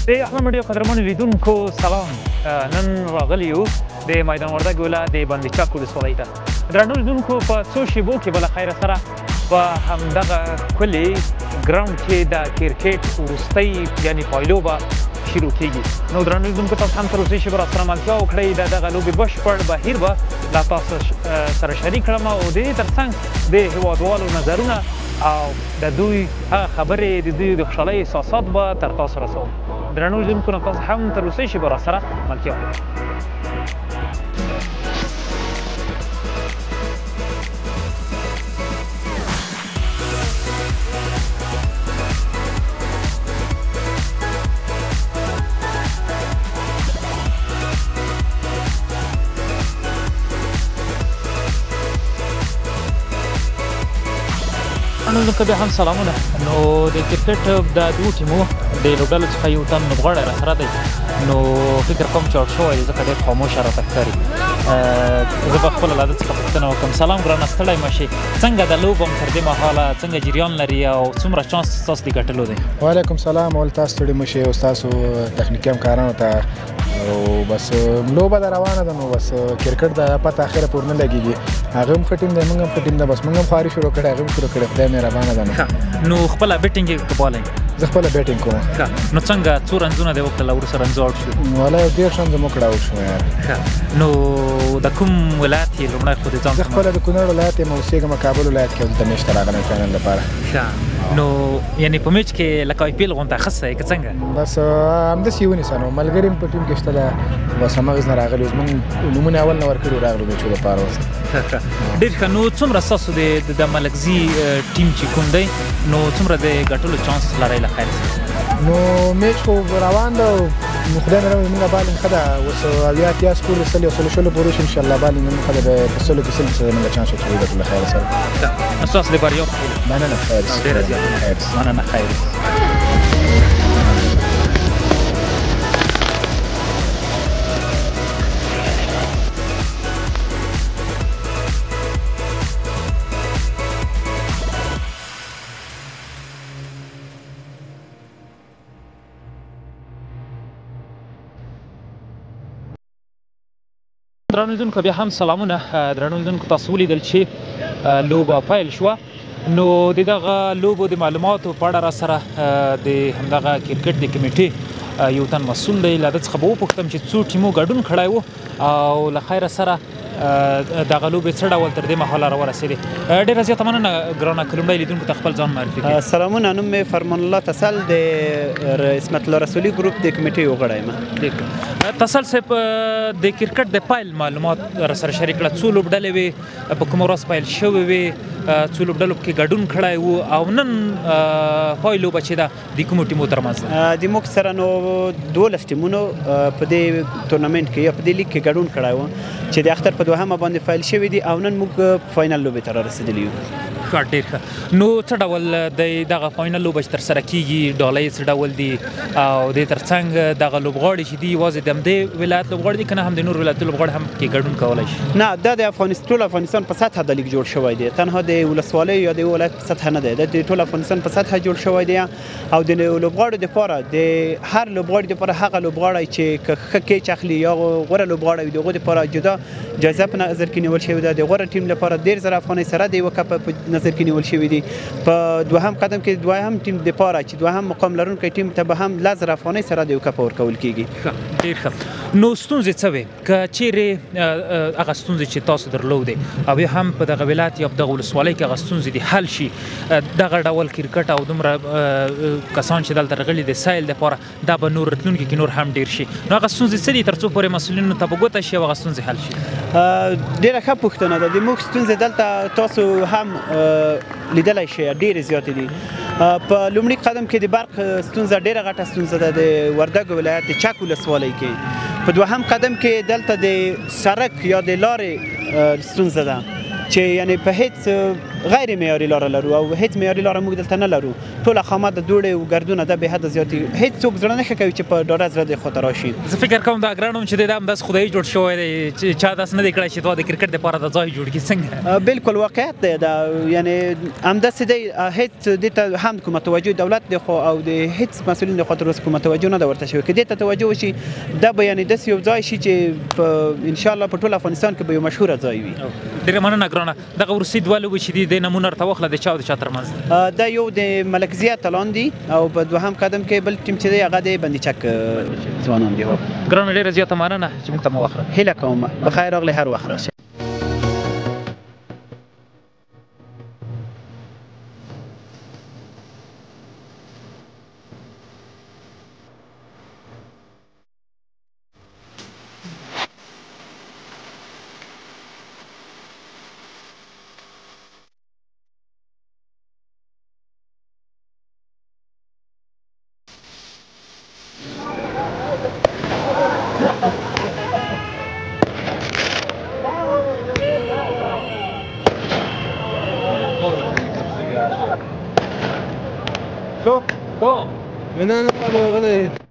د احمد میډیا قدرمنو لیدونکو سلام. نن راغلی یو د میدان وردګ ولایت د بند چک ولسوالۍ ته. درنو لیدونکو په څو شیبو کې به له خیره سره په همدغه ښکلي ګراوند کې د کرکټ وروستۍ یعنې پایلوبه شروع کېږي. نو درنو لیدونکو تاسو هم تر اوسه شی به راسره ملتیا وکړئ. د دغه لوبې بشپړ بهیر به له تاسو سره شریک کړم او د دې تر څنګ د هېوادوالو نظرونه او د دوی هغه خبرې د دوی د خوشحالۍ احساسات به تر تاسو رسوم. درنو لیدونکو نو تاسو هم تر اوسه شی به راسره ملتیا وکړئ. که بیا هم سلامونه. نو د کرکټ د دوو ټیمو د لوبډلو څخه یو تن لوبغاړی راسره دی. نو فکر کوم چې اړ شوی دی ځکه ډېر خاموشه راته ښکاري. زه به خپله له ده څخه پوښتنه وکړم. سلام ګرانه، ستړی مه شي. څنګه د لوبو هم تر دې مهاله څنګه جریان لري او څومره چانس ستاسو د ګټلو دی؟ وعلیکم سلام. اول تاسو ستړي مه شئ او ستاسو تخنیکي همکارانو ته او بس لوبه ده روانه ده. نو بس کرکټ د پته اخره پورې نه لګېږي. هغه هم ښه ټیم دی، موږ هم ښه ټیم ده. بس موږ هم خواري شروع کړې، هغه هم شروع کړې. خدای مهربانه ده. نو خپله بیټینګ یې کبالی؟ زه خپله بیټینګ کوم. نو څنګه څو رنزونه دې وکړل او وروسته رنزو آوټ شو؟ والله 1.5 رنزه مو کړه آوټ شو یار. نو د کوم ولایت یې لومړی خو د ځان؟ زه خپله د کونړ ولایت یم، اوسېږم کابل ولایت کې. دلته میچ ته راغلی فاینل لپاره. نو یعنې په میچ کې لکه آی پي ایل غونته اخیستی یې که څنګه؟ بس همداسې یې ونیسه. نو ملګري هم په ټیم کې شته ده، بس همغسې نه راغلي. اوس موږ نومونه اول نه ورکړي راغلو میچو لپاره. اوس ډېر ښه. نو څومره ستاسو د ملکزي ټیم چې کوم دی نو څومره د ګټلو چانس لرئ له خیر سره؟ نو میچ خو روان ده. نو خدای مهرباني زموږ بالینګ ښه ده. اوس 80 سکور سل یو سل شلو پورې شو انشاءالله. بالینګ زموږ ښه ده. په سلو کې سل زموږ چانس وکړو ګټو له خیره سره. نو ستاسو د بریا مننه. خیر ډېره زیاته مننه. خیر. درنو لیدونکو بیا هم سلامونه. درنو لیدونکو تاسو ولیدل چې لوبه پیل شوه. نو د دغه لوبو د معلوماتو په اړه راسره د همدغه کرکټ د کمیټې یو تن مسؤل دی. له ده څخه به وپوښتم چې څو ټیمو ګډون کړی و او له خیره سره دغه لوبې څه ډول تر دې مهاله راورسېدې. ډېره زیاته مننه ګرانه. که لومړی لیدونکو ته خپل ځان معرفي کړي. سلامونه، نوم مې فرمان الله تسل د عصمت الله رسولي ګروپ د کمیټې یو غړی یم. تسل صاحب، د کرکټ د پایل معلومات راسره شریک کړه. څو لوبډلې وې، په کومه ورځ پیل شوې وې، څو لوبډلو پکې ګډون کړی و او نن پای لوبه چې ده د کومو ټیمو ترمنځ ده؟ د موږ سره نو 12 ټیمونو په دې تورنمنټ کې یا په دې لیګ کې ګډون کړی و چې د اختر په دوهمه باندې فایل شوي دي او نن موږ فاینل لوبې ته رارسېدلي یو. ښه، ډېر ښه. نو څه ډول د دغه فاینل لوبه چې ترسره کېږي ډالۍ څه ډول دي او د تر څنګ دغه لوبغاړي چې دي یوازې د همدې ولایت لوبغاړي دي که نه هم د نور ولایتونو لوبغاړي هم پکې ګډون کولی شي؟ نه، دا د ټول افغانستان په سطحه د لیګ جوړ شوی دی. تنها د ولسوالۍ یا د ولایت په سطحه نه دی، د ټول افغانستان په سطحه جوړ شوی دی. او د لوبغاړو دپاره د هر لوبغاړي دپاره هغه لوبغاړی چې که ښه کیچ اخلي یا غوره لوبغاړی وي د هغو دپاره جدا جایزه په نظر کې نیول شوې ده. د غوره ټیم لپاره 10,000 افغانۍ سره د یوه کپ په نظر کې نیول شوي دي. په دوهم قدم کې دویم ټیم دپاره چې دوهم مقام لرونکی ټیم ته به هم 10,000 افغانۍ سره د یو کپ ورکول کېږي. ډېر ښه. نو ستونزې څه وې؟ که چیرې هغه ستونزې چې تاسو درلودې او یا هم په دغه ولایت یا په دغه ولسوالۍ کې هغه ستونزې دي حل شي، دغه ډول کرکټ او دومره کسان چې دلته راغلي د سایل دپاره دا به نور راتلونکي کې نور هم ډېر شي. نو هغه ستونزې څه دي تر څو پورې مسؤلینو ته په ګوته شي او هغه ستونزې حل شي؟ ډېره ښه پوښتنه ده. د موږ ستونزې دلته تاسو هم لیدلی شئ، ډېرې زیاتې دي. په لومړي قدم کې د برق ستونزه ډېره غټه ستونزه ده د وردګ ولایت د چک ولسوالۍ کې. په دوهم قدم کې دلته د سړک یا د لارې ستونزه ده چې یعنې په هیڅ غیر معیاري لاره لرو او هیڅ معیاري لاره موږ دلته نه لرو ټوله خامات د دوړې او ګردونه د به حد زیاتې هیڅ څوک زړه نه ښه کوي چې په ډاډه زړه د خواته راشي. زه فکر کوم دا ګران چې دا همداسې خدایي جوړ شوی دی چې چا داسې نه دی کړی چې دا د کرکټ دپاره د ځای جوړ کړي څنګه؟ بالکل واقعیت دی دا یعنې همداسې دی هیڅ دې ته هم کومه توجه دولت د خوا او د هیڅ مسؤلین د خوا تر اوسه کومه توجه نه ده ورته شوې که دې ته توجه وشي دا به یعنې داسې یو ځای شي چې انشاءالله په ټول افغانستان کې به یو مشهوره ځای وي. ډېره مننه ګرانه. دغه وروستي دوه لوبې چې دي د نمونه راته واخله د چا او د چا ترمنځ؟ دا یو د ملک ضیا اتلان دي او په دوهم قدم کې بل ټیم چې دی هغه د بندیچک ځوانان دي. ګرانه ډېره زیاته مننه چې موږ ته مو واخله. هیله کوم بخیر راغلی هر وخت راشئ. من أنا